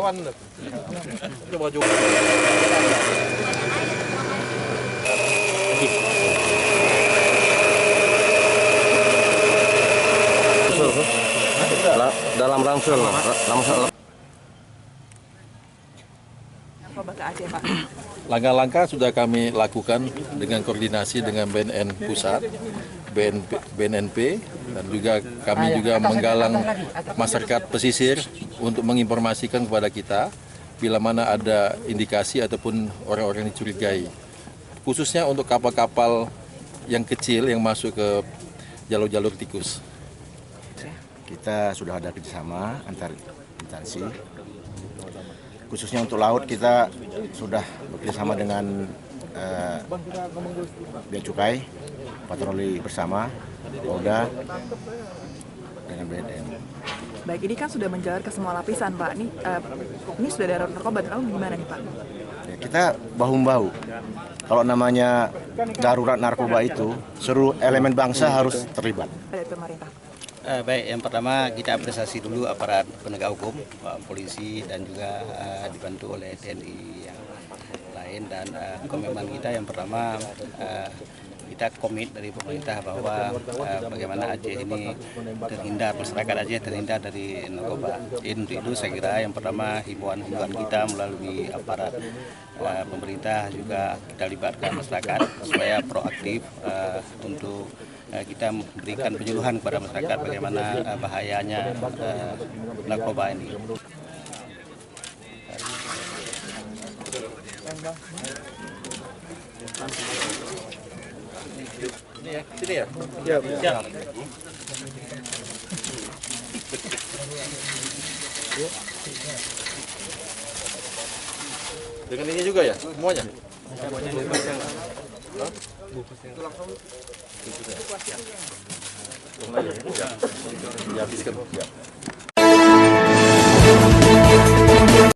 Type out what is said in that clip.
kawan. Coba juga. Dalam ransel. Langkah-langkah sudah kami lakukan dengan koordinasi dengan BNN Pusat, BNNP, dan juga kami juga menggalang masyarakat pesisir untuk menginformasikan kepada kita bila mana ada indikasi ataupun orang-orang dicurigai. Khususnya untuk kapal-kapal yang kecil yang masuk ke jalur-jalur tikus. Kita sudah ada kerjasama antar instansi. Khususnya untuk laut kita sudah bekerjasama dengan Bea Cukai, patroli bersama, Polda, dengan BNN. Baik, ini kan sudah menjalar ke semua lapisan, Pak. Ini sudah ada narkoba, lalu gimana nih, Pak? Ya, kita bahu-bahu. Kalau namanya darurat narkoba itu, seluruh elemen bangsa harus terlibat. Dari pemerintah. Baik, yang pertama kita apresiasi dulu aparat penegak hukum, polisi dan juga dibantu oleh TNI yang lain, dan komitmen kita yang pertama kita komit dari pemerintah bahwa bagaimana Aceh ini terhindar, masyarakat Aceh terhindar dari narkoba. Untuk itu saya kira yang pertama himbauan kita melalui aparat pemerintah juga kita libatkan masyarakat supaya proaktif untuk kita memberikan penyuluhan kepada masyarakat bagaimana bahayanya narkoba ini. Ini ya, sini ya. Ya. Dengan ini juga ya, semuanya. Dihabiskan.